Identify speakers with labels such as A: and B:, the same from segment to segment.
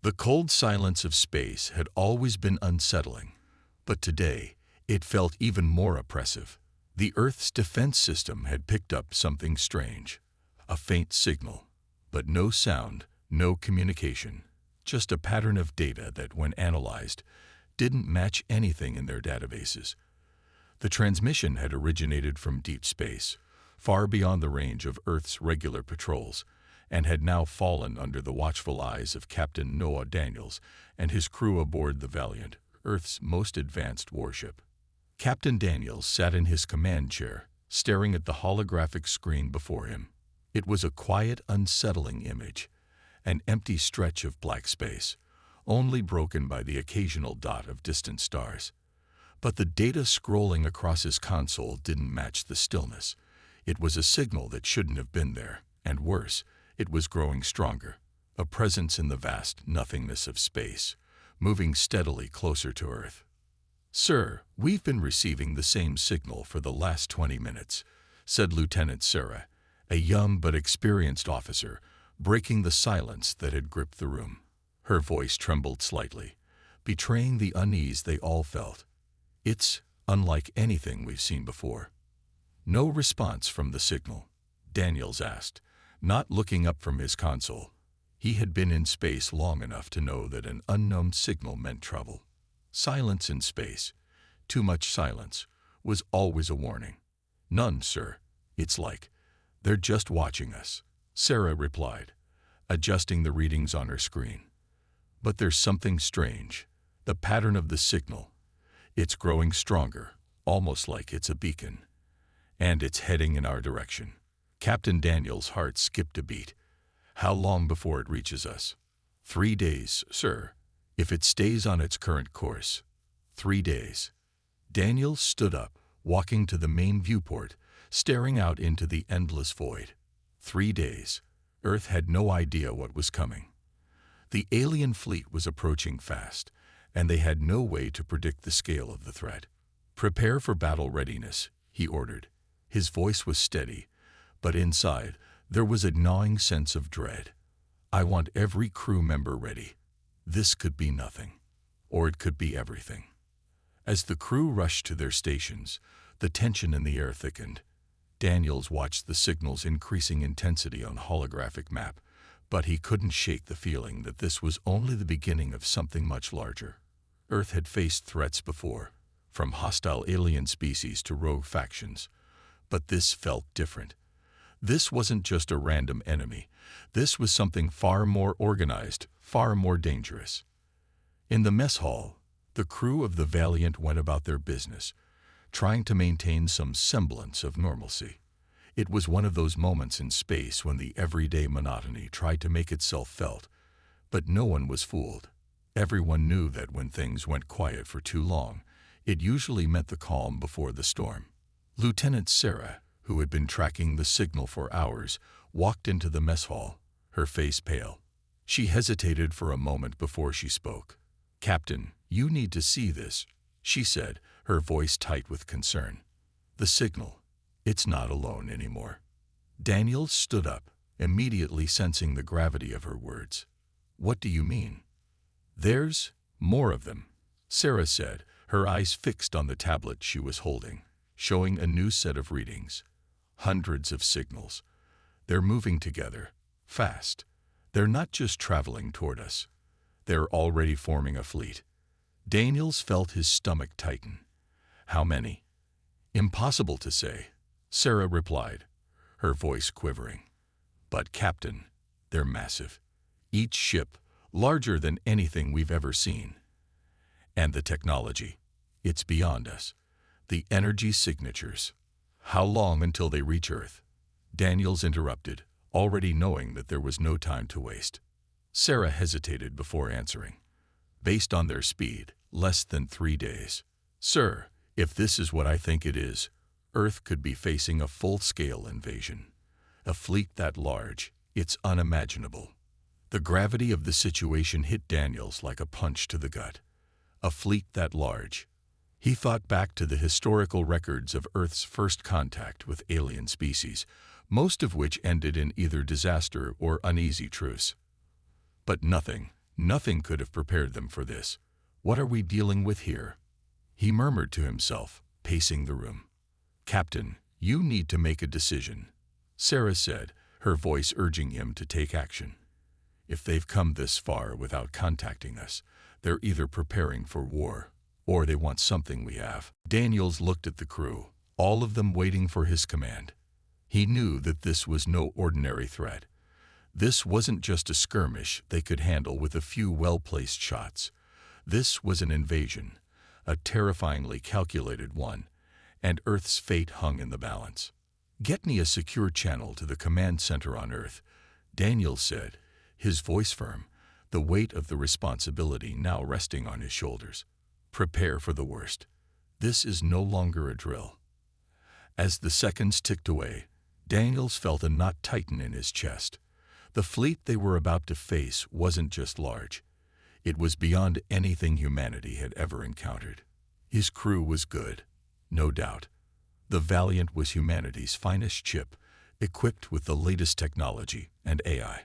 A: The cold silence of space had always been unsettling, but today it felt even more oppressive. The Earth's defense system had picked up something strange. A faint signal, but no sound, no communication. Just a pattern of data that, when analyzed, didn't match anything in their databases. The transmission had originated from deep space, far beyond the range of Earth's regular patrols, and had now fallen under the watchful eyes of Captain Noah Daniels and his crew aboard the Valiant, Earth's most advanced warship. Captain Daniels sat in his command chair, staring at the holographic screen before him. It was a quiet, unsettling image, an empty stretch of black space, only broken by the occasional dot of distant stars. But the data scrolling across his console didn't match the stillness. It was a signal that shouldn't have been there, and worse, it was growing stronger, a presence in the vast nothingness of space, moving steadily closer to Earth. "Sir, we've been receiving the same signal for the last 20 minutes, said Lieutenant Sarah, a young but experienced officer, breaking the silence that had gripped the room. Her voice trembled slightly, betraying the unease they all felt. "It's unlike anything we've seen before." "No response from the signal?" Daniels asked, not looking up from his console. He had been in space long enough to know that an unknown signal meant trouble. Silence in space, too much silence, was always a warning. "None, sir. It's like they're just watching us," Sarah replied, adjusting the readings on her screen. "But there's something strange. The pattern of the signal. It's growing stronger, almost like it's a beacon. And it's heading in our direction." Captain Daniels' heart skipped a beat. "How long before it reaches us?" "3 days, sir. If it stays on its current course." 3 days. Daniels stood up, walking to the main viewport, staring out into the endless void. 3 days. Earth had no idea what was coming. The alien fleet was approaching fast, and they had no way to predict the scale of the threat. "Prepare for battle readiness," he ordered. His voice was steady, but inside there was a gnawing sense of dread. "I want every crew member ready. This could be nothing, or it could be everything." As the crew rushed to their stations, the tension in the air thickened. Daniels watched the signal's increasing intensity on holographic map, but he couldn't shake the feeling that this was only the beginning of something much larger. Earth had faced threats before, from hostile alien species to rogue factions, but this felt different. This wasn't just a random enemy. This was something far more organized, far more dangerous. In the mess hall, the crew of the Valiant went about their business, trying to maintain some semblance of normalcy. It was one of those moments in space when the everyday monotony tried to make itself felt, but no one was fooled. Everyone knew that when things went quiet for too long, it usually meant the calm before the storm. Lieutenant Sarah, who had been tracking the signal for hours, walked into the mess hall, her face pale. She hesitated for a moment before she spoke. "Captain, you need to see this," she said, her voice tight with concern. "The signal. It's not alone anymore." Daniels stood up, immediately sensing the gravity of her words. "What do you mean?" "There's more of them," Sarah said, her eyes fixed on the tablet she was holding, showing a new set of readings. "Hundreds of signals. They're moving together, fast. They're not just traveling toward us. They're already forming a fleet." Daniels felt his stomach tighten. "How many?" "Impossible to say," Sarah replied, her voice quivering. "But, Captain, they're massive. Each ship larger than anything we've ever seen. And the technology, it's beyond us. The energy signatures. How long until they reach Earth?" Daniels interrupted, already knowing that there was no time to waste. Sarah hesitated before answering. "Based on their speed, less than 3 days. Sir, if this is what I think it is, Earth could be facing a full-scale invasion. A fleet that large, it's unimaginable." The gravity of the situation hit Daniels like a punch to the gut. A fleet that large. He thought back to the historical records of Earth's first contact with alien species, most of which ended in either disaster or uneasy truce. But nothing, Nothing could have prepared them for this. What are we dealing with here? He murmured to himself, pacing the room. Captain, you need to make a decision, Sarah said, her voice urging him to take action. If they've come this far without contacting us, they're either preparing for war, or they want something we have. Daniels looked at the crew, all of them waiting for his command. He knew that this was no ordinary threat. This wasn't just a skirmish they could handle with a few well-placed shots. This was an invasion, a terrifyingly calculated one, and Earth's fate hung in the balance. Get me a secure channel to the command center on Earth, Daniels said, his voice firm, the weight of the responsibility now resting on his shoulders. Prepare for the worst. This is no longer a drill. As the seconds ticked away, Daniels felt a knot tighten in his chest. The fleet they were about to face wasn't just large. It was beyond anything humanity had ever encountered. His crew was good, no doubt. The Valiant was humanity's finest ship, equipped with the latest technology and AI.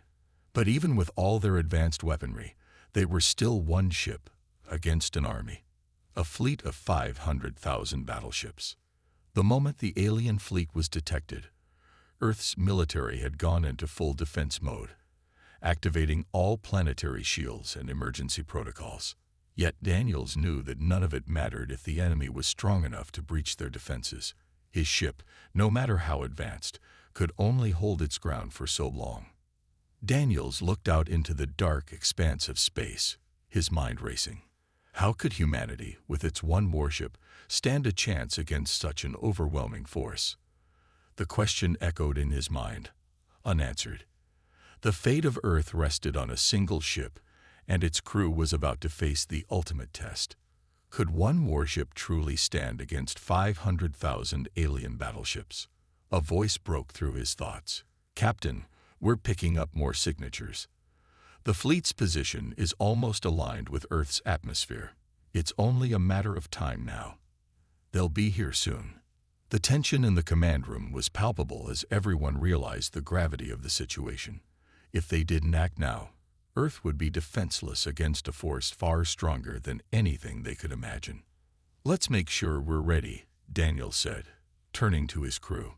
A: But even with all their advanced weaponry, they were still one ship against an army, a fleet of 500,000 battleships. The moment the alien fleet was detected, Earth's military had gone into full defense mode, activating all planetary shields and emergency protocols. Yet Daniels knew that none of it mattered if the enemy was strong enough to breach their defenses. His ship, no matter how advanced, could only hold its ground for so long. Daniels looked out into the dark expanse of space, his mind racing. How could humanity, with its one warship, stand a chance against such an overwhelming force? The question echoed in his mind, unanswered. The fate of Earth rested on a single ship, and its crew was about to face the ultimate test. Could one warship truly stand against 500,000 alien battleships? A voice broke through his thoughts. Captain, we're picking up more signatures. The fleet's position is almost aligned with Earth's atmosphere. It's only a matter of time now. They'll be here soon. The tension in the command room was palpable as everyone realized the gravity of the situation. If they didn't act now, Earth would be defenseless against a force far stronger than anything they could imagine. Let's make sure we're ready, Daniel said, turning to his crew.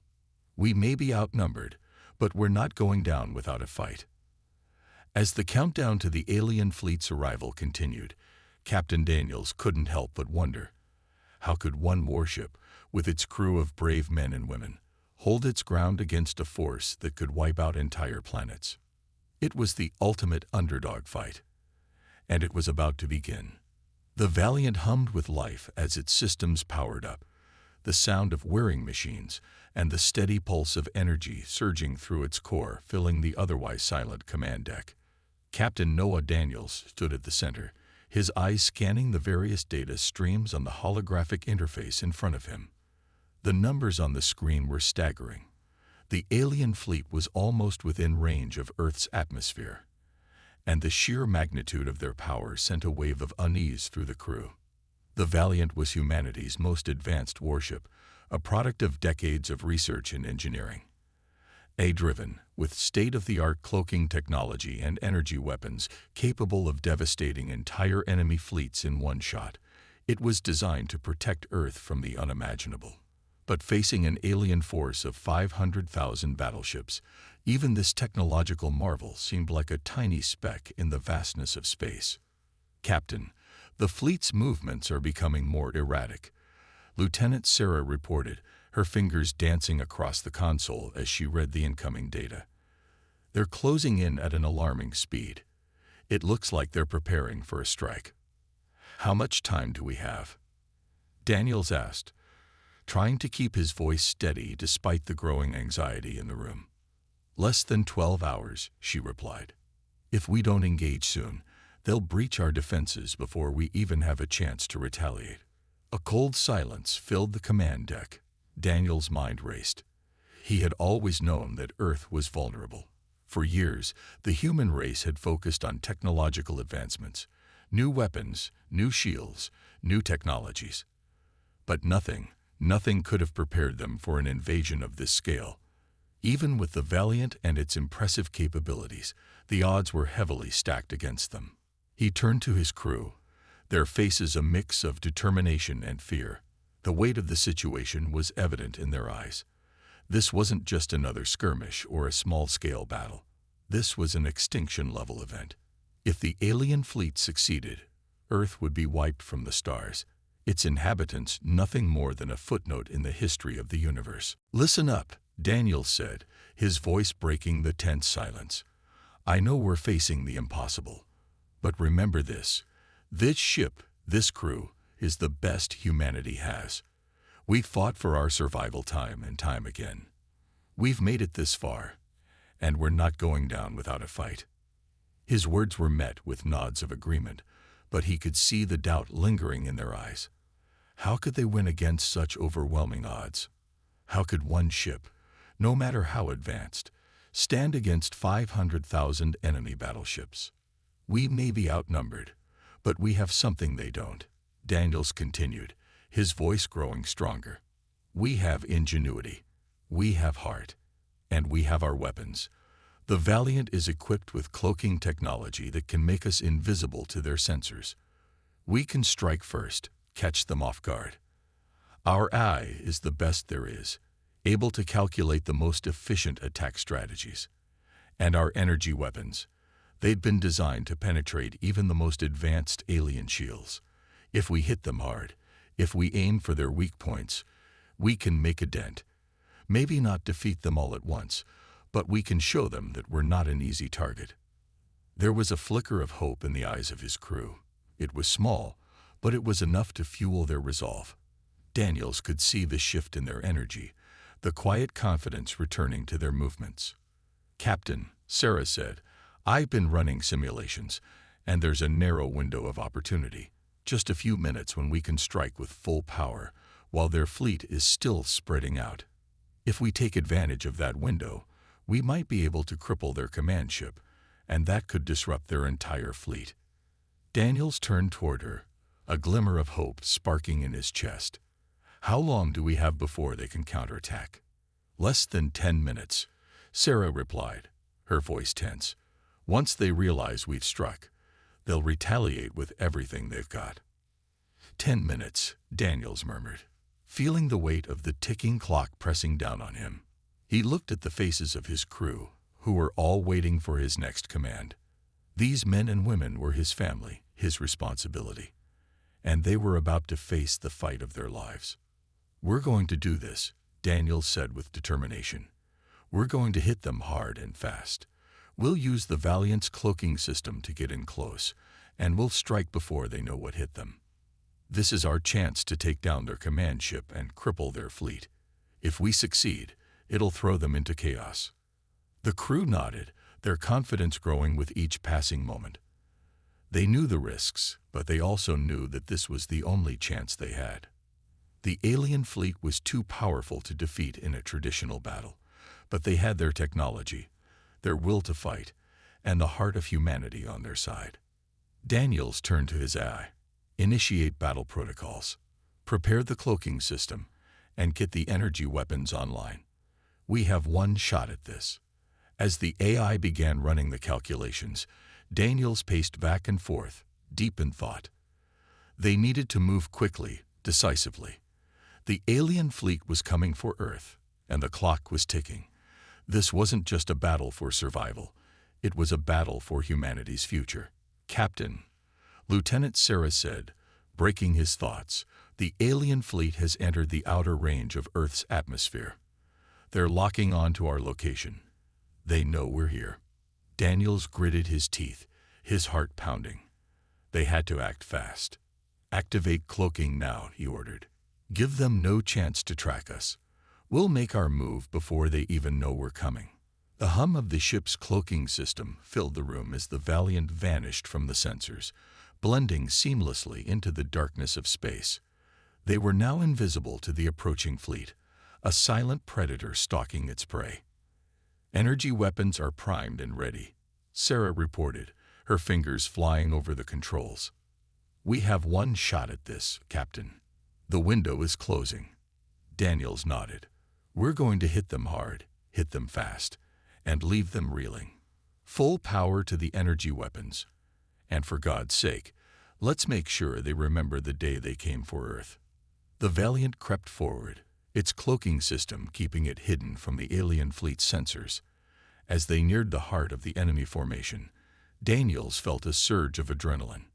A: We may be outnumbered, but we're not going down without a fight. As the countdown to the alien fleet's arrival continued, Captain Daniels couldn't help but wonder, how could one warship, with its crew of brave men and women, hold its ground against a force that could wipe out entire planets? It was the ultimate underdog fight, and it was about to begin. The Valiant hummed with life as its systems powered up, the sound of whirring machines and the steady pulse of energy surging through its core filling the otherwise silent command deck. Captain Noah Daniels stood at the center, his eyes scanning the various data streams on the holographic interface in front of him. The numbers on the screen were staggering. The alien fleet was almost within range of Earth's atmosphere, and the sheer magnitude of their power sent a wave of unease through the crew. The Valiant was humanity's most advanced warship, a product of decades of research and engineering. AI-driven, with state-of-the-art cloaking technology and energy weapons capable of devastating entire enemy fleets in one shot, it was designed to protect Earth from the unimaginable. But facing an alien force of 500,000 battleships, even this technological marvel seemed like a tiny speck in the vastness of space. Captain, the fleet's movements are becoming more erratic, Lieutenant Sarah reported, her fingers dancing across the console as she read the incoming data. They're closing in at an alarming speed. It looks like they're preparing for a strike. How much time do we have? Daniels asked, trying to keep his voice steady despite the growing anxiety in the room. Less than 12 hours, she replied. If we don't engage soon, they'll breach our defenses before we even have a chance to retaliate. A cold silence filled the command deck. Daniel's mind raced. He had always known that Earth was vulnerable. For years, the human race had focused on technological advancements, new weapons, new shields, new technologies. But nothing could have prepared them for an invasion of this scale. Even with the Valiant and its impressive capabilities, the odds were heavily stacked against them. He turned to his crew, their faces a mix of determination and fear. The weight of the situation was evident in their eyes. This wasn't just another skirmish or a small-scale battle. This was an extinction-level event. If the alien fleet succeeded, Earth would be wiped from the stars, its inhabitants nothing more than a footnote in the history of the universe. "Listen up," Daniel said, his voice breaking the tense silence. "I know we're facing the impossible, but remember this. This ship, this crew, is the best humanity has. We've fought for our survival time and time again. We've made it this far, and we're not going down without a fight." His words were met with nods of agreement, but he could see the doubt lingering in their eyes. How could they win against such overwhelming odds? How could one ship, no matter how advanced, stand against 500,000 enemy battleships? "We may be outnumbered, but we have something they don't," Daniels continued, his voice growing stronger. "We have ingenuity, we have heart, and we have our weapons. The Valiant is equipped with cloaking technology that can make us invisible to their sensors. We can strike first, catch them off guard. Our eye is the best there is, able to calculate the most efficient attack strategies. And our energy weapons, they'd been designed to penetrate even the most advanced alien shields. If we hit them hard, if we aim for their weak points, we can make a dent. Maybe not defeat them all at once, but we can show them that we're not an easy target." There was a flicker of hope in the eyes of his crew. It was small, but it was enough to fuel their resolve. Daniels could see the shift in their energy, the quiet confidence returning to their movements. "Captain," Sarah said, "I've been running simulations, and there's a narrow window of opportunity. Just a few minutes when we can strike with full power, while their fleet is still spreading out. If we take advantage of that window, we might be able to cripple their command ship, and that could disrupt their entire fleet." Daniels turned toward her, a glimmer of hope sparking in his chest. "How long do we have before they can counterattack?" "Less than 10 minutes, Sarah replied, her voice tense. "Once they realize we've struck, they'll retaliate with everything they've got." 10 minutes, Daniels murmured, feeling the weight of the ticking clock pressing down on him. He looked at the faces of his crew, who were all waiting for his next command. These men and women were his family, his responsibility, and they were about to face the fight of their lives. "We're going to do this," Daniels said with determination. "We're going to hit them hard and fast. We'll use the Valiant's cloaking system to get in close, and we'll strike before they know what hit them. This is our chance to take down their command ship and cripple their fleet. If we succeed, it'll throw them into chaos." The crew nodded, their confidence growing with each passing moment. They knew the risks, but they also knew that this was the only chance they had. The alien fleet was too powerful to defeat in a traditional battle, but they had their technology, their will to fight, and the heart of humanity on their side. Daniels turned to his AI. "Initiate battle protocols. Prepare the cloaking system, and get the energy weapons online. We have one shot at this." As the AI began running the calculations, Daniels paced back and forth, deep in thought. They needed to move quickly, decisively. The alien fleet was coming for Earth, and the clock was ticking. This wasn't just a battle for survival. It was a battle for humanity's future. "Captain," Lieutenant Sarah said, breaking his thoughts, "the alien fleet has entered the outer range of Earth's atmosphere. They're locking on to our location. They know we're here." Daniels gritted his teeth, his heart pounding. They had to act fast. "Activate cloaking now," he ordered. "Give them no chance to track us. We'll make our move before they even know we're coming." The hum of the ship's cloaking system filled the room as the Valiant vanished from the sensors, blending seamlessly into the darkness of space. They were now invisible to the approaching fleet, a silent predator stalking its prey. "Energy weapons are primed and ready," Sarah reported, her fingers flying over the controls. "We have one shot at this, Captain. The window is closing." Daniels nodded. "We're going to hit them hard, hit them fast, and leave them reeling. Full power to the energy weapons. And for God's sake, let's make sure they remember the day they came for Earth. The Valiant crept forward, its cloaking system keeping it hidden from the alien fleet's sensors. As they neared the heart of the enemy formation, Daniels felt a surge of adrenaline.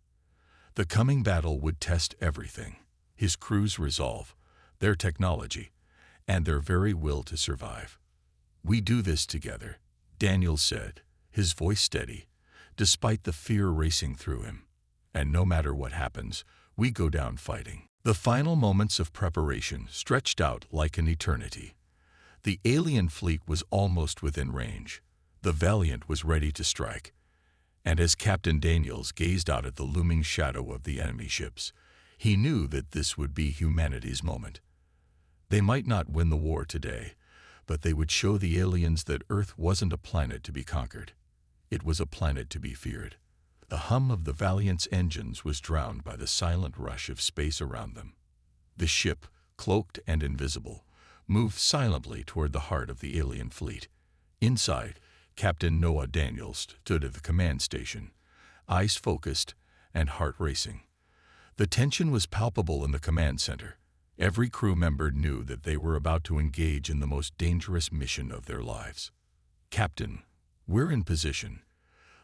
A: The coming battle would test everything: his crew's resolve, their technology, and their very will to survive. "We do this together," Daniels said, his voice steady, despite the fear racing through him. "And no matter what happens, we go down fighting." The final moments of preparation stretched out like an eternity. The alien fleet was almost within range. The Valiant was ready to strike. And as Captain Daniels gazed out at the looming shadow of the enemy ships, he knew that this would be humanity's moment. They might not win the war today, but they would show the aliens that Earth wasn't a planet to be conquered. It was a planet to be feared. The hum of the Valiant's engines was drowned by the silent rush of space around them. The ship, cloaked and invisible, moved silently toward the heart of the alien fleet. Inside, Captain Noah Daniels stood at the command station, eyes focused and heart racing. The tension was palpable in the command center. Every crew member knew that they were about to engage in the most dangerous mission of their lives. "Captain, we're in position,"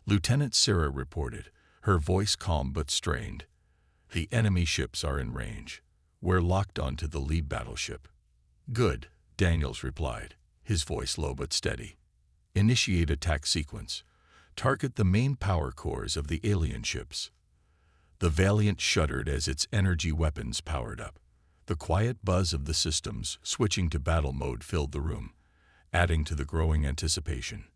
A: Lieutenant Sarah reported, her voice calm but strained. "The enemy ships are in range. We're locked onto the lead battleship." "Good," Daniels replied, his voice low but steady. "Initiate attack sequence. Target the main power cores of the alien ships." The Valiant shuddered as its energy weapons powered up. The quiet buzz of the systems switching to battle mode filled the room, adding to the growing anticipation.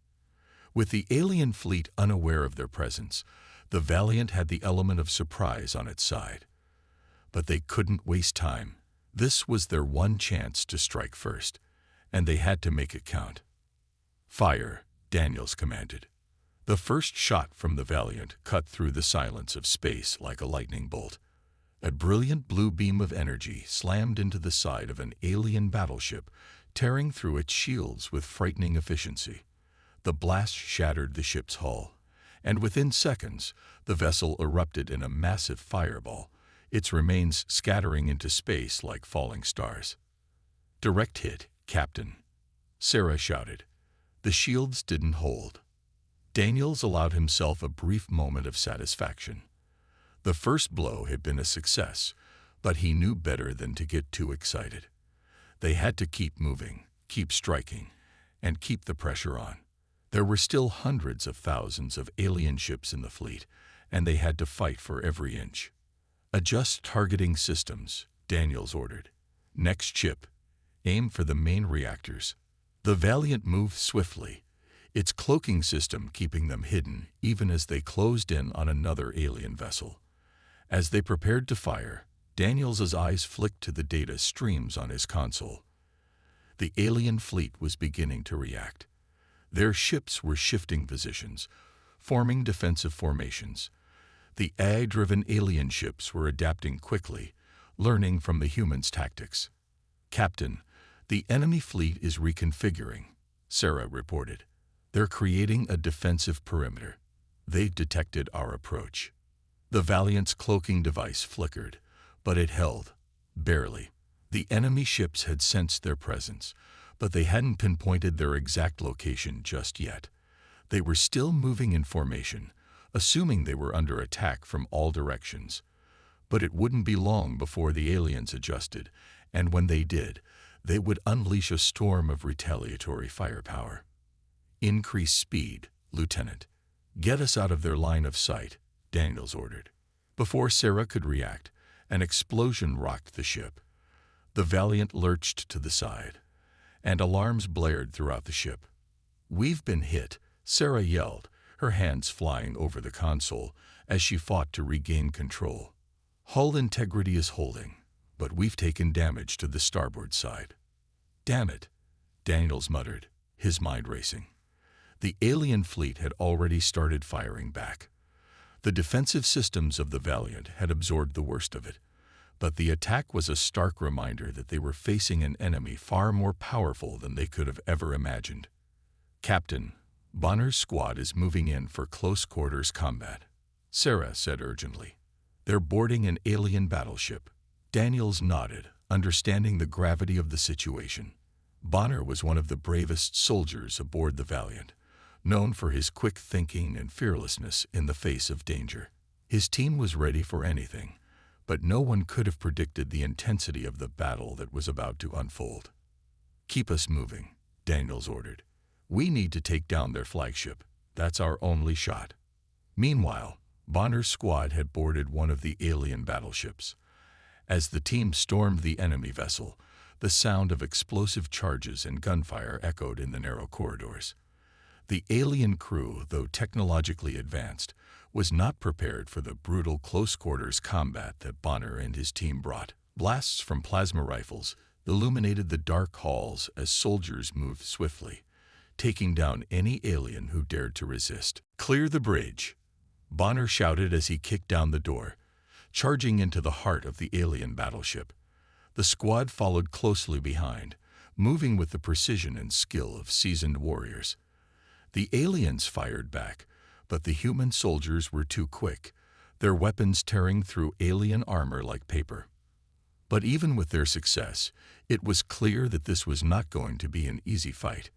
A: With the alien fleet unaware of their presence, the Valiant had the element of surprise on its side. But they couldn't waste time. This was their one chance to strike first, and they had to make it count. "Fire," Daniels commanded. The first shot from the Valiant cut through the silence of space like a lightning bolt. A brilliant blue beam of energy slammed into the side of an alien battleship, tearing through its shields with frightening efficiency. The blast shattered the ship's hull, and within seconds, the vessel erupted in a massive fireball, its remains scattering into space like falling stars. "Direct hit, Captain," Sarah shouted. The shields didn't hold. Daniels allowed himself a brief moment of satisfaction. The first blow had been a success, but he knew better than to get too excited. They had to keep moving, keep striking, and keep the pressure on. There were still hundreds of thousands of alien ships in the fleet, and they had to fight for every inch. "Adjust targeting systems," Daniels ordered. "Next ship, aim for the main reactors." The Valiant moved swiftly, its cloaking system keeping them hidden even as they closed in on another alien vessel. As they prepared to fire, Daniels's eyes flicked to the data streams on his console. The alien fleet was beginning to react. Their ships were shifting positions, forming defensive formations. The AI-driven alien ships were adapting quickly, learning from the humans' tactics. "Captain, the enemy fleet is reconfiguring," Sarah reported. "They're creating a defensive perimeter. They've detected our approach." The Valiant's cloaking device flickered, but it held, barely. The enemy ships had sensed their presence, but they hadn't pinpointed their exact location just yet. They were still moving in formation, assuming they were under attack from all directions. But it wouldn't be long before the aliens adjusted, and when they did, they would unleash a storm of retaliatory firepower. "Increase speed, Lieutenant. Get us out of their line of sight," Daniels ordered. Before Sarah could react, an explosion rocked the ship. The Valiant lurched to the side, and alarms blared throughout the ship. "We've been hit," Sarah yelled, her hands flying over the console as she fought to regain control. "Hull integrity is holding, but we've taken damage to the starboard side." "Damn it," Daniels muttered, his mind racing. The alien fleet had already started firing back. The defensive systems of the Valiant had absorbed the worst of it, but the attack was a stark reminder that they were facing an enemy far more powerful than they could have ever imagined. "Captain, Bonner's squad is moving in for close-quarters combat," Sarah said urgently. "They're boarding an alien battleship." Daniels nodded, understanding the gravity of the situation. Bonner was one of the bravest soldiers aboard the Valiant, known for his quick thinking and fearlessness in the face of danger. His team was ready for anything, but no one could have predicted the intensity of the battle that was about to unfold. "Keep us moving," Daniels ordered. "We need to take down their flagship. That's our only shot." Meanwhile, Bonner's squad had boarded one of the alien battleships. As the team stormed the enemy vessel, the sound of explosive charges and gunfire echoed in the narrow corridors. The alien crew, though technologically advanced, was not prepared for the brutal close-quarters combat that Bonner and his team brought. Blasts from plasma rifles illuminated the dark halls as soldiers moved swiftly, taking down any alien who dared to resist. "Clear the bridge," Bonner shouted as he kicked down the door, charging into the heart of the alien battleship. The squad followed closely behind, moving with the precision and skill of seasoned warriors. The aliens fired back, but the human soldiers were too quick, their weapons tearing through alien armor like paper. But even with their success, it was clear that this was not going to be an easy fight.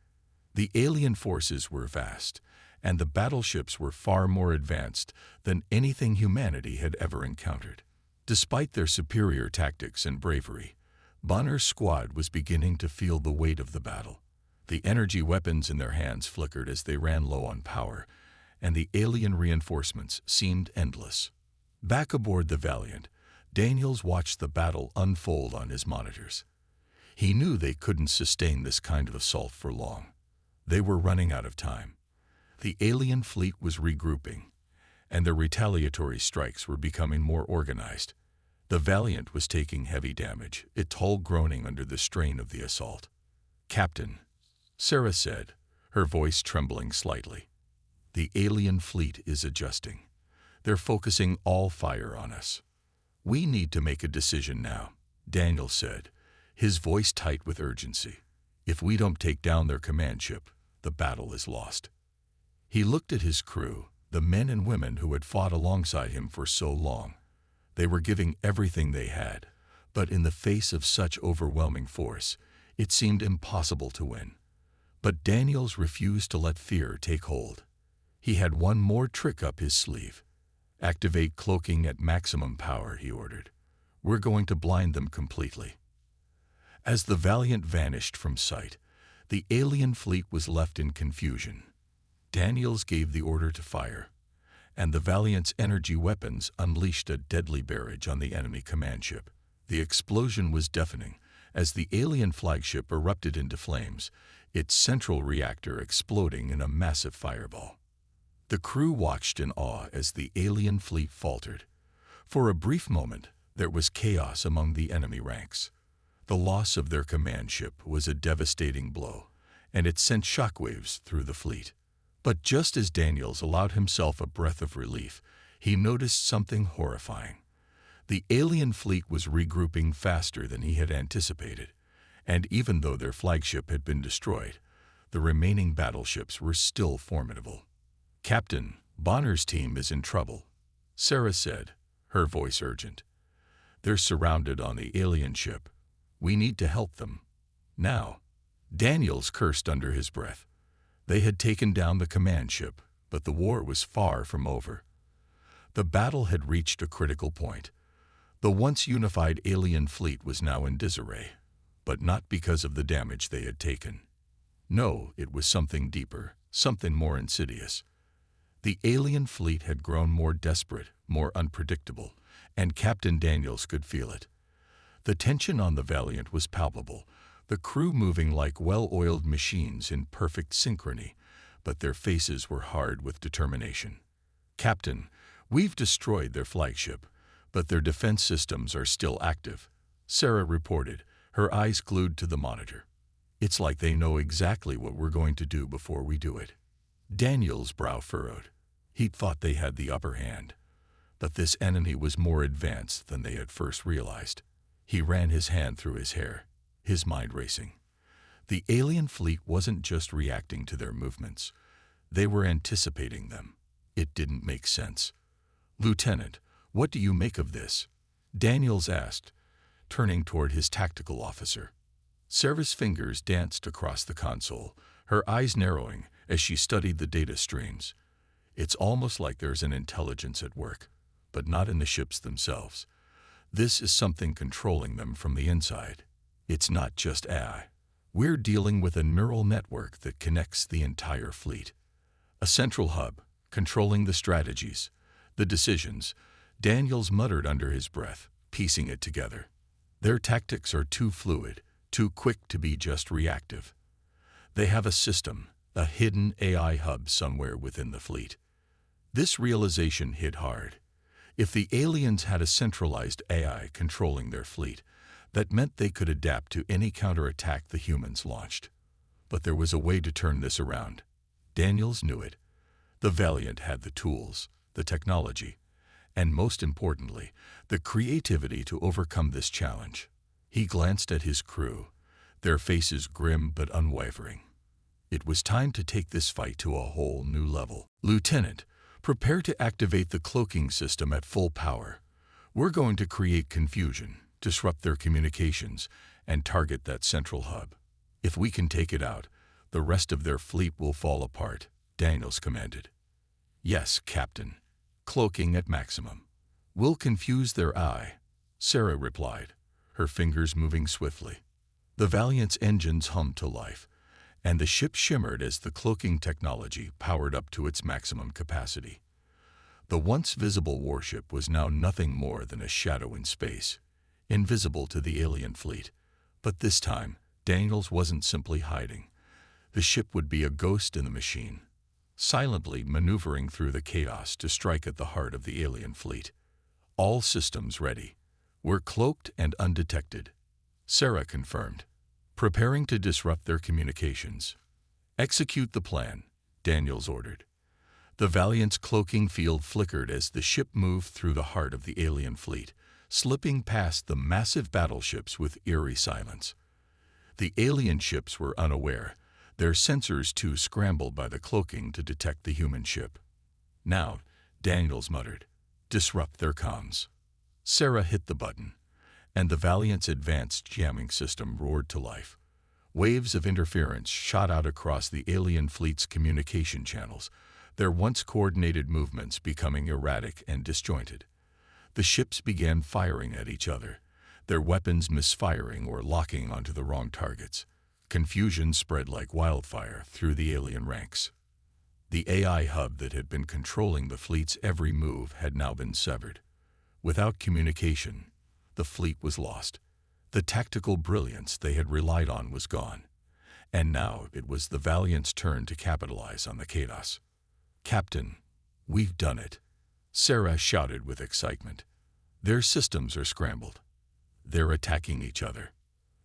A: The alien forces were vast, and the battleships were far more advanced than anything humanity had ever encountered. Despite their superior tactics and bravery, Bonner's squad was beginning to feel the weight of the battle. The energy weapons in their hands flickered as they ran low on power, and the alien reinforcements seemed endless. Back aboard the Valiant, Daniels watched the battle unfold on his monitors. He knew they couldn't sustain this kind of assault for long. They were running out of time. The alien fleet was regrouping, and their retaliatory strikes were becoming more organized. The Valiant was taking heavy damage, its hull groaning under the strain of the assault. "Captain," Sarah said, her voice trembling slightly, "the alien fleet is adjusting. They're focusing all fire on us." "We need to make a decision now," Daniel said, his voice tight with urgency. "If we don't take down their command ship, the battle is lost." He looked at his crew, the men and women who had fought alongside him for so long. They were giving everything they had, but in the face of such overwhelming force, it seemed impossible to win. But Daniels refused to let fear take hold. He had one more trick up his sleeve. "Activate cloaking at maximum power," he ordered. "We're going to blind them completely." As the Valiant vanished from sight, the alien fleet was left in confusion. Daniels gave the order to fire, and the Valiant's energy weapons unleashed a deadly barrage on the enemy command ship. The explosion was deafening as the alien flagship erupted into flames, its central reactor exploding in a massive fireball. The crew watched in awe as the alien fleet faltered. For a brief moment, there was chaos among the enemy ranks. The loss of their command ship was a devastating blow, and it sent shockwaves through the fleet. But just as Daniels allowed himself a breath of relief, he noticed something horrifying. The alien fleet was regrouping faster than he had anticipated, and even though their flagship had been destroyed, the remaining battleships were still formidable. "Captain, Bonner's team is in trouble," Sarah said, her voice urgent. "They're surrounded on the alien ship. We need to help them. Now." Daniels cursed under his breath. They had taken down the command ship, but the war was far from over. The battle had reached a critical point. The once unified alien fleet was now in disarray, but not because of the damage they had taken. No, it was something deeper, something more insidious. The alien fleet had grown more desperate, more unpredictable, and Captain Daniels could feel it. The tension on the Valiant was palpable, the crew moving like well-oiled machines in perfect synchrony, but their faces were hard with determination. "Captain, we've destroyed their flagship, but their defense systems are still active," Sarah reported, her eyes glued to the monitor. "It's like they know exactly what we're going to do before we do it." Daniel's brow furrowed. He'd thought they had the upper hand, but this enemy was more advanced than they had first realized. He ran his hand through his hair, his mind racing. The alien fleet wasn't just reacting to their movements. They were anticipating them. It didn't make sense. "Lieutenant, what do you make of this?" Daniels asked, turning toward his tactical officer. Sarah's fingers danced across the console, her eyes narrowing as she studied the data streams. "It's almost like there's an intelligence at work, but not in the ships themselves. This is something controlling them from the inside. It's not just AI. We're dealing with a neural network that connects the entire fleet. A central hub, controlling the strategies, the decisions," Daniels muttered under his breath, piecing it together. "Their tactics are too fluid, too quick to be just reactive. They have a system, a hidden AI hub somewhere within the fleet." This realization hit hard. If the aliens had a centralized AI controlling their fleet, that meant they could adapt to any counterattack the humans launched. But there was a way to turn this around. Daniels knew it. The Valiant had the tools, the technology, and most importantly, the creativity to overcome this challenge. He glanced at his crew, their faces grim but unwavering. It was time to take this fight to a whole new level. "Lieutenant, prepare to activate the cloaking system at full power. We're going to create confusion, disrupt their communications, and target that central hub. If we can take it out, the rest of their fleet will fall apart," Daniels commanded. "Yes, Captain. Cloaking at maximum. We'll confuse their eye," Sarah replied, her fingers moving swiftly. The Valiant's engines hummed to life, and the ship shimmered as the cloaking technology powered up to its maximum capacity. The once visible warship was now nothing more than a shadow in space, invisible to the alien fleet. But this time, Daniels wasn't simply hiding. The ship would be a ghost in the machine, silently maneuvering through the chaos to strike at the heart of the alien fleet. "All systems ready. We're cloaked and undetected," Sarah confirmed, preparing to disrupt their communications. "Execute the plan," Daniels ordered. The Valiant's cloaking field flickered as the ship moved through the heart of the alien fleet, slipping past the massive battleships with eerie silence. The alien ships were unaware, their sensors too scrambled by the cloaking to detect the human ship. "Now," Daniels muttered, "disrupt their comms." Sarah hit the button, and the Valiant's advanced jamming system roared to life. Waves of interference shot out across the alien fleet's communication channels, their once coordinated movements becoming erratic and disjointed. The ships began firing at each other, their weapons misfiring or locking onto the wrong targets. Confusion spread like wildfire through the alien ranks. The AI hub that had been controlling the fleet's every move had now been severed. Without communication, the fleet was lost. The tactical brilliance they had relied on was gone. And now it was the Valiant's turn to capitalize on the chaos. "Captain, we've done it," Sarah shouted with excitement. "Their systems are scrambled. They're attacking each other."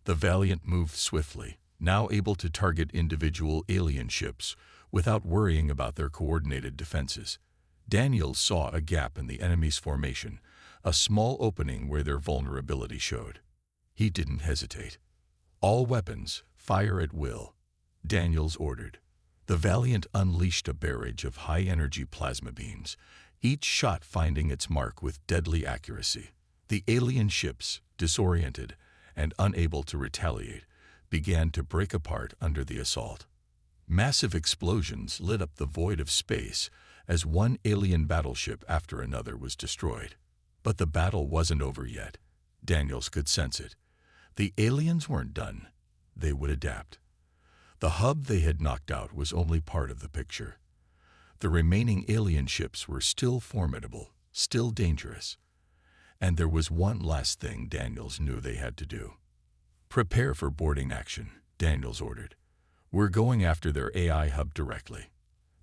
A: The Valiant moved swiftly, now able to target individual alien ships without worrying about their coordinated defenses. Daniels saw a gap in the enemy's formation, a small opening where their vulnerability showed. He didn't hesitate. "All weapons, fire at will," Daniels ordered. The Valiant unleashed a barrage of high-energy plasma beams, each shot finding its mark with deadly accuracy. The alien ships, disoriented and unable to retaliate, began to break apart under the assault. Massive explosions lit up the void of space as one alien battleship after another was destroyed. But the battle wasn't over yet. Daniels could sense it. The aliens weren't done. They would adapt. The hub they had knocked out was only part of the picture. The remaining alien ships were still formidable, still dangerous. And there was one last thing Daniels knew they had to do. "Prepare for boarding action," Daniels ordered. "We're going after their AI hub directly."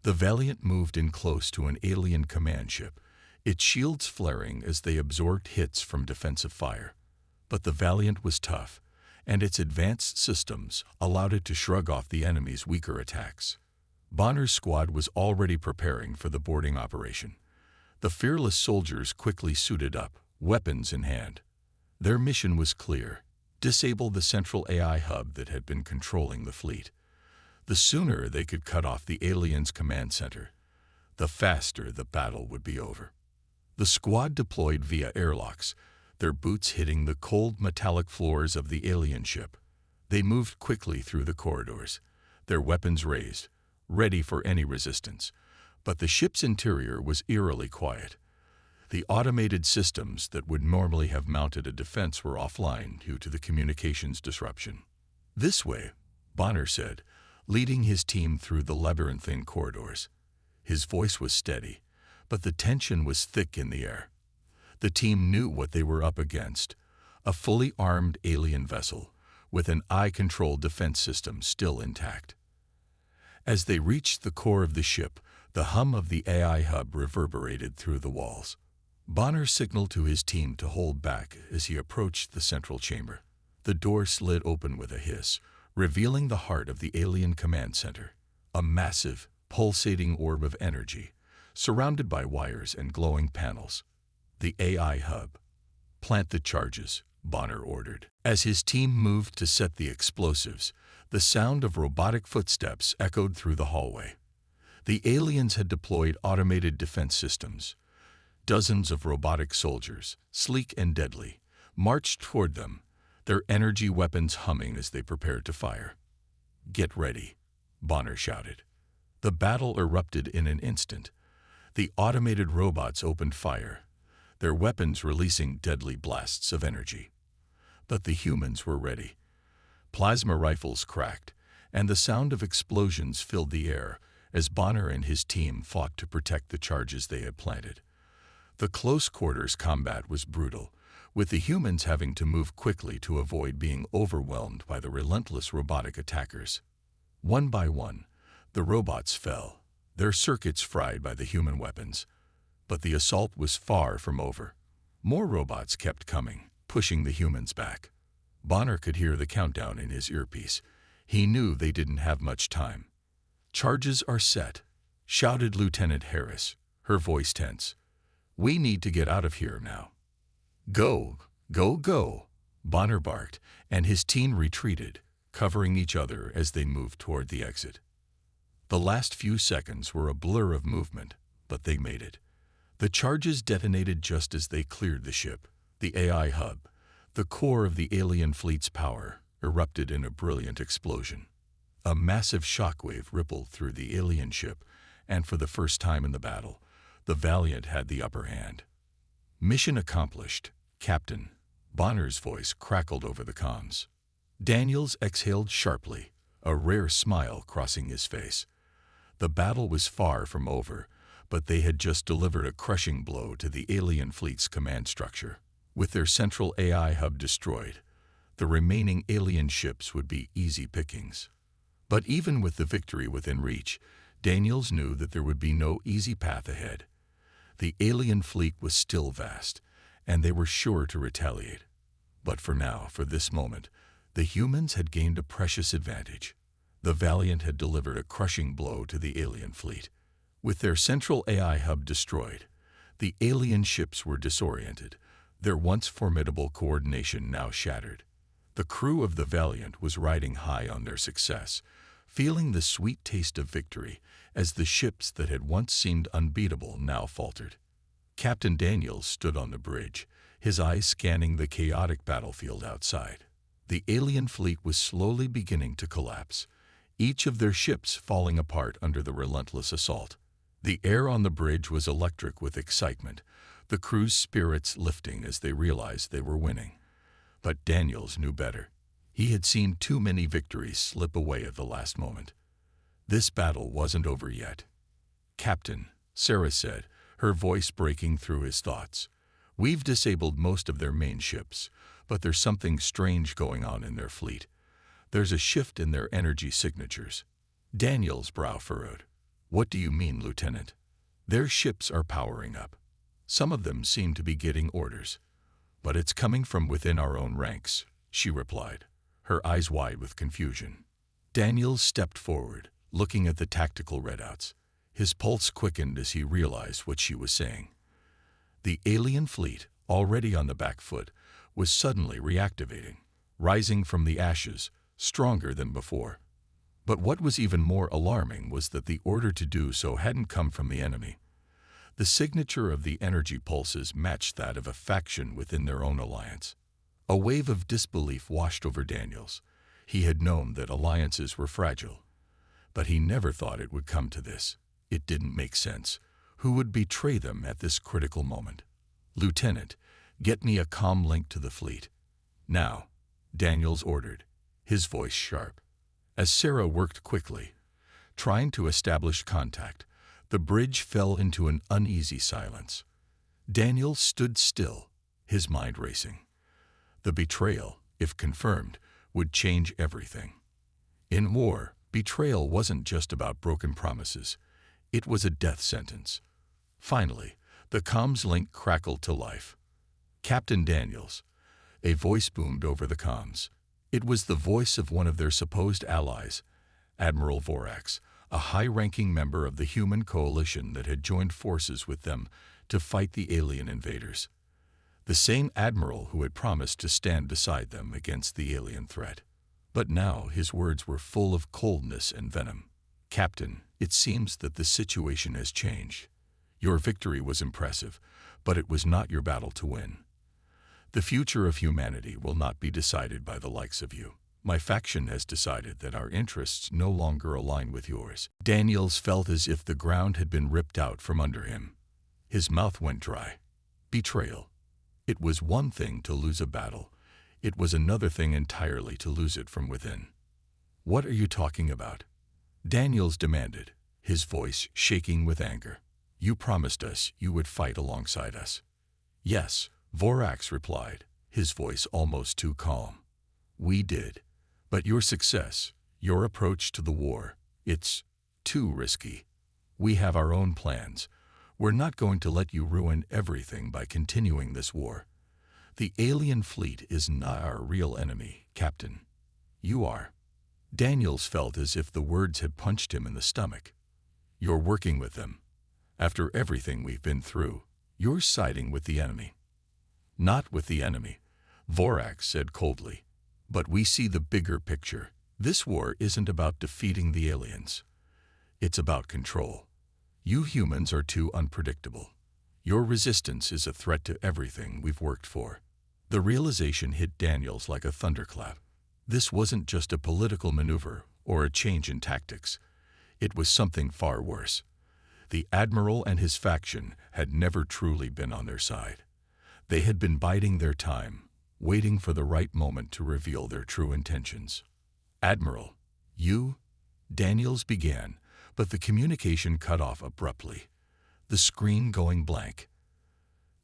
A: The Valiant moved in close to an alien command ship, its shields flaring as they absorbed hits from defensive fire. But the Valiant was tough, and its advanced systems allowed it to shrug off the enemy's weaker attacks. Bonner's squad was already preparing for the boarding operation. The fearless soldiers quickly suited up, weapons in hand. Their mission was clear: disable the central AI hub that had been controlling the fleet. The sooner they could cut off the aliens' command center, the faster the battle would be over. The squad deployed via airlocks, their boots hitting the cold metallic floors of the alien ship. They moved quickly through the corridors, their weapons raised, ready for any resistance. But the ship's interior was eerily quiet. The automated systems that would normally have mounted a defense were offline due to the communications disruption. "This way," Bonner said, leading his team through the labyrinthine corridors. His voice was steady, but the tension was thick in the air. The team knew what they were up against, a fully armed alien vessel with an eye-controlled defense system still intact. As they reached the core of the ship, the hum of the AI hub reverberated through the walls. Bonner signaled to his team to hold back as he approached the central chamber. The door slid open with a hiss, revealing the heart of the alien command center, a massive, pulsating orb of energy, surrounded by wires and glowing panels. The AI hub. "Plant the charges," Bonner ordered. As his team moved to set the explosives, the sound of robotic footsteps echoed through the hallway. The aliens had deployed automated defense systems. Dozens of robotic soldiers, sleek and deadly, marched toward them, their energy weapons humming as they prepared to fire. "Get ready," Bonner shouted. The battle erupted in an instant. The automated robots opened fire, their weapons releasing deadly blasts of energy. But the humans were ready. Plasma rifles cracked, and the sound of explosions filled the air as Bonner and his team fought to protect the charges they had planted. The close-quarters combat was brutal, with the humans having to move quickly to avoid being overwhelmed by the relentless robotic attackers. One by one, the robots fell, their circuits fried by the human weapons. But the assault was far from over. More robots kept coming, pushing the humans back. Bonner could hear the countdown in his earpiece. He knew they didn't have much time. "Charges are set," shouted Lieutenant Harris, her voice tense. "We need to get out of here now." "Go, go, go," Bonner barked, and his team retreated, covering each other as they moved toward the exit. The last few seconds were a blur of movement, but they made it. The charges detonated just as they cleared the ship. The AI hub, the core of the alien fleet's power, erupted in a brilliant explosion. A massive shockwave rippled through the alien ship, and for the first time in the battle, the Valiant had the upper hand. "Mission accomplished, Captain," Bonner's voice crackled over the comms. Daniels exhaled sharply, a rare smile crossing his face. The battle was far from over, but they had just delivered a crushing blow to the alien fleet's command structure. With their central AI hub destroyed, the remaining alien ships would be easy pickings. But even with the victory within reach, Daniels knew that there would be no easy path ahead. The alien fleet was still vast, and they were sure to retaliate. But for now, for this moment, the humans had gained a precious advantage. The Valiant had delivered a crushing blow to the alien fleet. With their central AI hub destroyed, the alien ships were disoriented, their once formidable coordination now shattered. The crew of the Valiant was riding high on their success, feeling the sweet taste of victory as the ships that had once seemed unbeatable now faltered. Captain Daniels stood on the bridge, his eyes scanning the chaotic battlefield outside. The alien fleet was slowly beginning to collapse, each of their ships falling apart under the relentless assault. The air on the bridge was electric with excitement, the crew's spirits lifting as they realized they were winning. But Daniels knew better. He had seen too many victories slip away at the last moment. This battle wasn't over yet. "Captain," Sarah said, her voice breaking through his thoughts, "we've disabled most of their main ships, but there's something strange going on in their fleet. There's a shift in their energy signatures." Daniel's brow furrowed. "What do you mean, Lieutenant?" "Their ships are powering up. Some of them seem to be getting orders. But it's coming from within our own ranks," she replied, her eyes wide with confusion. Daniels stepped forward, looking at the tactical readouts. His pulse quickened as he realized what she was saying. The alien fleet, already on the back foot, was suddenly reactivating, rising from the ashes, stronger than before. But what was even more alarming was that the order to do so hadn't come from the enemy. The signature of the energy pulses matched that of a faction within their own alliance. A wave of disbelief washed over Daniels. He had known that alliances were fragile, but he never thought it would come to this. It didn't make sense. Who would betray them at this critical moment? "Lieutenant, get me a comm link to the fleet." "Now," Daniels ordered, his voice sharp. As Sarah worked quickly, trying to establish contact, the bridge fell into an uneasy silence. Daniels stood still, his mind racing. The betrayal, if confirmed, would change everything. In war, betrayal wasn't just about broken promises. It was a death sentence. Finally, the comms link crackled to life. "Captain Daniels." A voice boomed over the comms. It was the voice of one of their supposed allies, Admiral Vorax, a high-ranking member of the human coalition that had joined forces with them to fight the alien invaders. The same admiral who had promised to stand beside them against the alien threat. But now his words were full of coldness and venom. "Captain, it seems that the situation has changed. Your victory was impressive, but it was not your battle to win. The future of humanity will not be decided by the likes of you. My faction has decided that our interests no longer align with yours." Daniels felt as if the ground had been ripped out from under him. His mouth went dry. Betrayal. It was one thing to lose a battle. It was another thing entirely to lose it from within. "What are you talking about?" Daniels demanded, his voice shaking with anger. "You promised us you would fight alongside us." "Yes," Vorax replied, his voice almost too calm. "We did. But your success, your approach to the war, it's too risky. We have our own plans. We're not going to let you ruin everything by continuing this war. The alien fleet is not our real enemy, Captain. You are." Daniels felt as if the words had punched him in the stomach. "You're working with them. After everything we've been through, you're siding with the enemy." "Not with the enemy," Vorax said coldly. "But we see the bigger picture. This war isn't about defeating the aliens. It's about control. You humans are too unpredictable. Your resistance is a threat to everything we've worked for." The realization hit Daniels like a thunderclap. This wasn't just a political maneuver or a change in tactics. It was something far worse. The Admiral and his faction had never truly been on their side. They had been biding their time, waiting for the right moment to reveal their true intentions. "Admiral, you?" Daniels began, but the communication cut off abruptly, the screen going blank.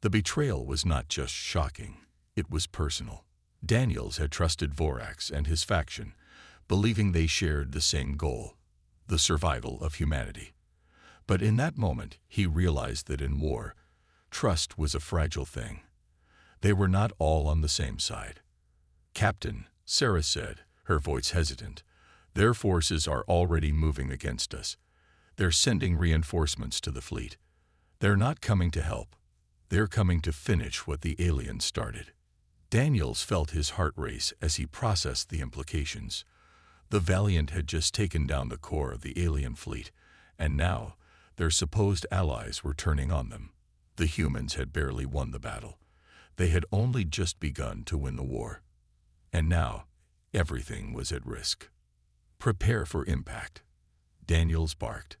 A: The betrayal was not just shocking, it was personal. Daniels had trusted Vorax and his faction, believing they shared the same goal, the survival of humanity. But in that moment, he realized that in war, trust was a fragile thing. They were not all on the same side. "Captain," Sarah said, her voice hesitant, "their forces are already moving against us. They're sending reinforcements to the fleet. They're not coming to help. They're coming to finish what the aliens started." Daniels felt his heart race as he processed the implications. The Valiant had just taken down the core of the alien fleet, and now their supposed allies were turning on them. The humans had barely won the battle. They had only just begun to win the war. And now, everything was at risk. "Prepare for impact," Daniels barked.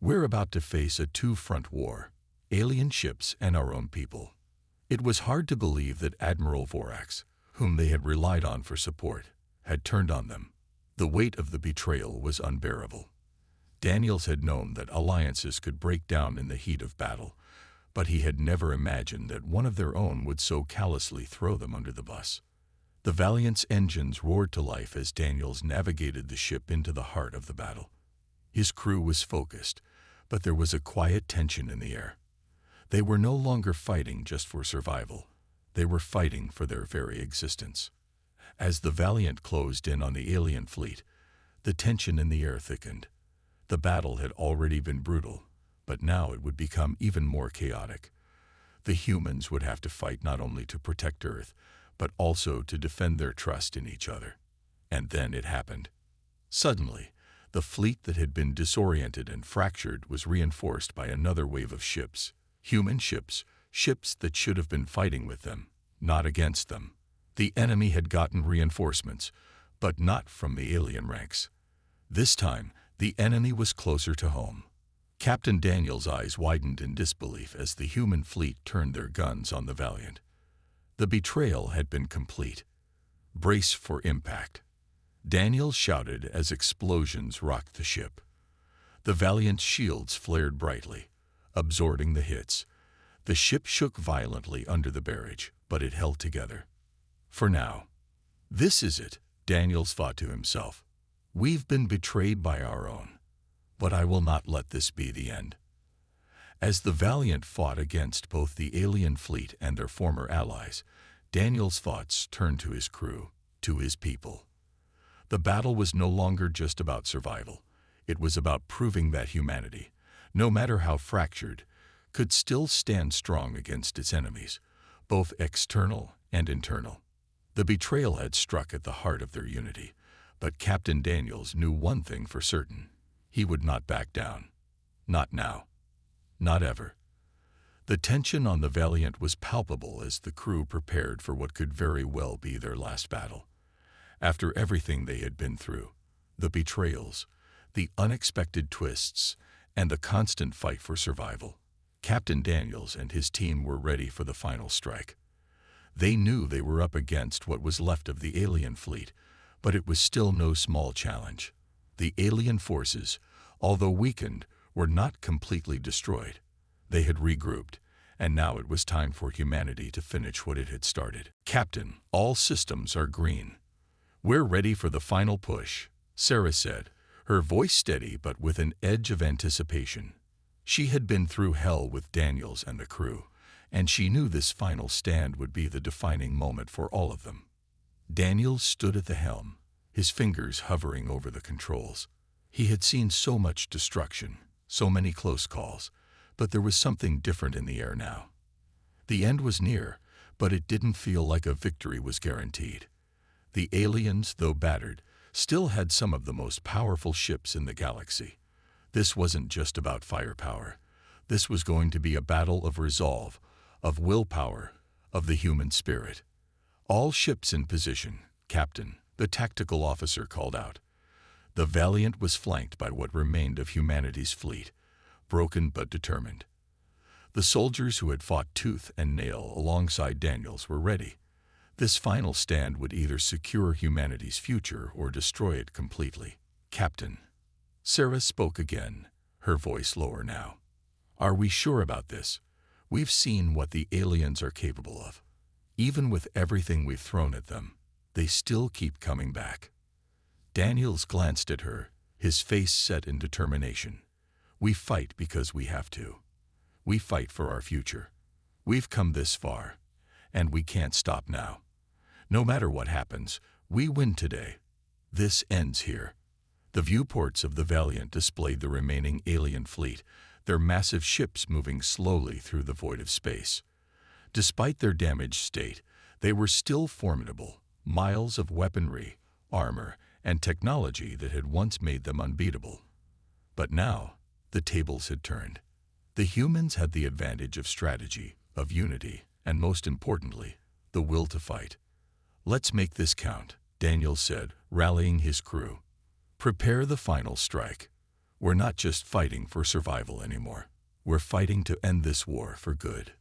A: "We're about to face a two-front war, alien ships and our own people." It was hard to believe that Admiral Vorax, whom they had relied on for support, had turned on them. The weight of the betrayal was unbearable. Daniels had known that alliances could break down in the heat of battle, but he had never imagined that one of their own would so callously throw them under the bus. The Valiant's engines roared to life as Daniels navigated the ship into the heart of the battle. His crew was focused, but there was a quiet tension in the air. They were no longer fighting just for survival. They were fighting for their very existence. As the Valiant closed in on the alien fleet, the tension in the air thickened. The battle had already been brutal, but now it would become even more chaotic. The humans would have to fight not only to protect Earth, but also to defend their trust in each other. And then it happened. Suddenly, the fleet that had been disoriented and fractured was reinforced by another wave of ships. Human ships, ships that should have been fighting with them, not against them. The enemy had gotten reinforcements, but not from the alien ranks. This time, the enemy was closer to home. Captain Daniel's eyes widened in disbelief as the human fleet turned their guns on the Valiant. The betrayal had been complete. Brace for impact. Daniel shouted as explosions rocked the ship. The Valiant's shields flared brightly, absorbing the hits. The ship shook violently under the barrage, but it held together. For now. This is it, Daniels thought to himself. We've been betrayed by our own, but I will not let this be the end. As the Valiant fought against both the alien fleet and their former allies, Daniel's thoughts turned to his crew, to his people. The battle was no longer just about survival. It was about proving that humanity, no matter how fractured, could still stand strong against its enemies, both external and internal. The betrayal had struck at the heart of their unity, but Captain Daniels knew one thing for certain. He would not back down. Not now. Not ever. The tension on the Valiant was palpable as the crew prepared for what could very well be their last battle. After everything they had been through, the betrayals, the unexpected twists, and the constant fight for survival, Captain Daniels and his team were ready for the final strike. They knew they were up against what was left of the alien fleet, but it was still no small challenge. The alien forces, although weakened, were not completely destroyed. They had regrouped, and now it was time for humanity to finish what it had started. Captain, all systems are green. We're ready for the final push, Sarah said, her voice steady but with an edge of anticipation. She had been through hell with Daniels and the crew, and she knew this final stand would be the defining moment for all of them. Daniels stood at the helm, his fingers hovering over the controls. He had seen so much destruction, so many close calls, but there was something different in the air now. The end was near, but it didn't feel like a victory was guaranteed. The aliens, though battered, still had some of the most powerful ships in the galaxy. This wasn't just about firepower. This was going to be a battle of resolve, of willpower, of the human spirit. All ships in position, Captain, the tactical officer called out. The Valiant was flanked by what remained of humanity's fleet, broken but determined. The soldiers who had fought tooth and nail alongside Daniels were ready. This final stand would either secure humanity's future or destroy it completely. Captain. Sarah spoke again, her voice lower now. Are we sure about this? We've seen what the aliens are capable of. Even with everything we've thrown at them, they still keep coming back. Daniels glanced at her, his face set in determination. We fight because we have to. We fight for our future. We've come this far, and we can't stop now. No matter what happens, we win today. This ends here. The viewports of the Valiant displayed the remaining alien fleet, their massive ships moving slowly through the void of space. Despite their damaged state, they were still formidable, miles of weaponry, armor, and technology that had once made them unbeatable. But now, the tables had turned. The humans had the advantage of strategy, of unity, and most importantly, the will to fight. Let's make this count, Daniel said, rallying his crew. Prepare the final strike. We're not just fighting for survival anymore. We're fighting to end this war for good.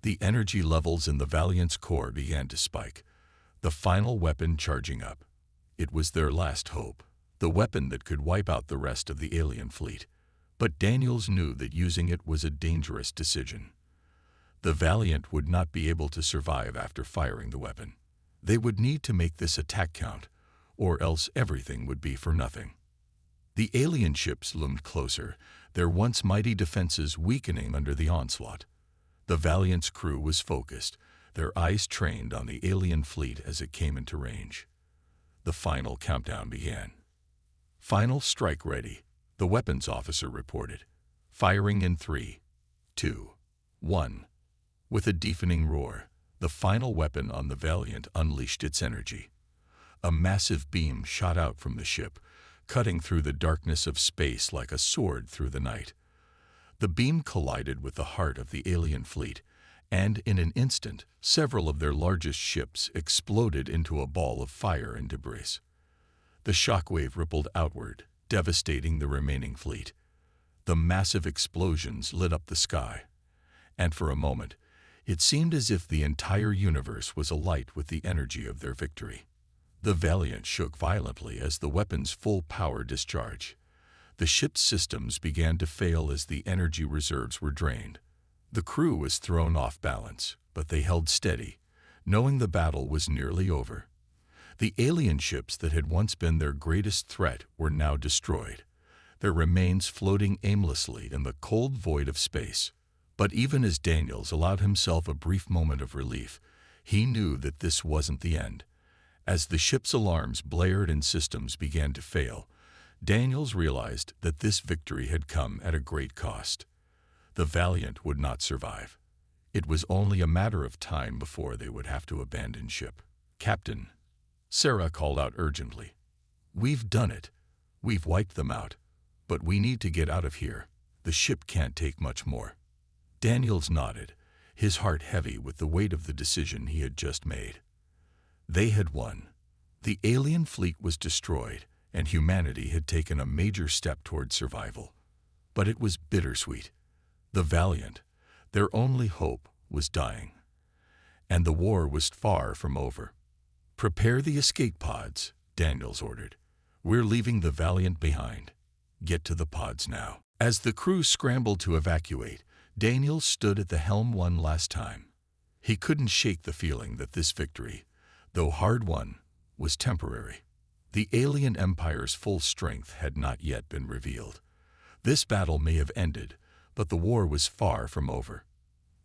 A: The energy levels in the Valiant's core began to spike, the final weapon charging up. It was their last hope, the weapon that could wipe out the rest of the alien fleet. But Daniels knew that using it was a dangerous decision. The Valiant would not be able to survive after firing the weapon. They would need to make this attack count, or else everything would be for nothing. The alien ships loomed closer, their once mighty defenses weakening under the onslaught. The Valiant's crew was focused, their eyes trained on the alien fleet as it came into range. The final countdown began. Final strike ready, the weapons officer reported. Firing in 3, 2, 1. With a deafening roar, the final weapon on the Valiant unleashed its energy. A massive beam shot out from the ship, cutting through the darkness of space like a sword through the night. The beam collided with the heart of the alien fleet, and in an instant, several of their largest ships exploded into a ball of fire and debris. The shockwave rippled outward, devastating the remaining fleet. The massive explosions lit up the sky, and for a moment, it seemed as if the entire universe was alight with the energy of their victory. The Valiant shook violently as the weapon's full power discharged. The ship's systems began to fail as the energy reserves were drained. The crew was thrown off balance, but they held steady, knowing the battle was nearly over. The alien ships that had once been their greatest threat were now destroyed, their remains floating aimlessly in the cold void of space. But even as Daniels allowed himself a brief moment of relief, he knew that this wasn't the end. As the ship's alarms blared and systems began to fail, Daniels realized that this victory had come at a great cost. The Valiant would not survive. It was only a matter of time before they would have to abandon ship. "Captain," Sarah called out urgently, "we've done it. We've wiped them out. But we need to get out of here. The ship can't take much more." Daniels nodded, his heart heavy with the weight of the decision he had just made. They had won. The alien fleet was destroyed, and humanity had taken a major step toward survival. But it was bittersweet. The Valiant, their only hope, was dying. And the war was far from over. "Prepare the escape pods," Daniels ordered. "We're leaving the Valiant behind. Get to the pods now." As the crew scrambled to evacuate, Daniels stood at the helm one last time. He couldn't shake the feeling that this victory, though hard-won, was temporary. The alien empire's full strength had not yet been revealed. This battle may have ended, but the war was far from over.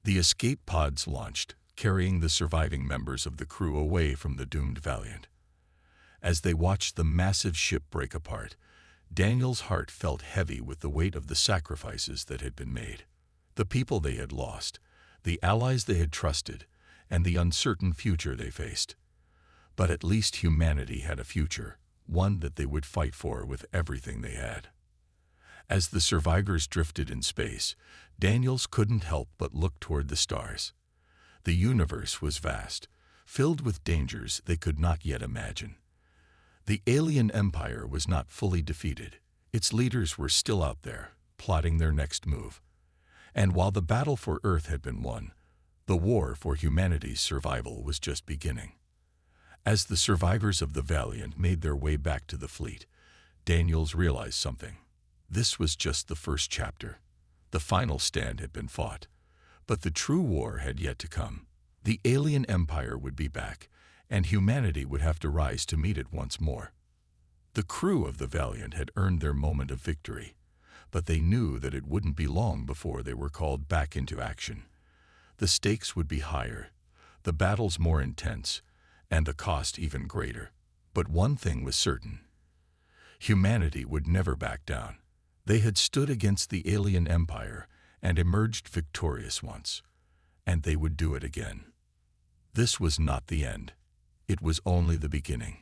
A: The escape pods launched, carrying the surviving members of the crew away from the doomed Valiant. As they watched the massive ship break apart, Daniel's heart felt heavy with the weight of the sacrifices that had been made. The people they had lost, the allies they had trusted, and the uncertain future they faced. But at least humanity had a future, one that they would fight for with everything they had. As the survivors drifted in space, Daniels couldn't help but look toward the stars. The universe was vast, filled with dangers they could not yet imagine. The alien empire was not fully defeated. Its leaders were still out there, plotting their next move. And while the battle for Earth had been won, the war for humanity's survival was just beginning. As the survivors of the Valiant made their way back to the fleet, Daniels realized something. This was just the first chapter. The final stand had been fought, but the true war had yet to come. The alien empire would be back, and humanity would have to rise to meet it once more. The crew of the Valiant had earned their moment of victory, but they knew that it wouldn't be long before they were called back into action. The stakes would be higher, the battles more intense, and the cost even greater. But one thing was certain. Humanity would never back down. They had stood against the alien empire and emerged victorious once, and they would do it again. This was not the end. It was only the beginning.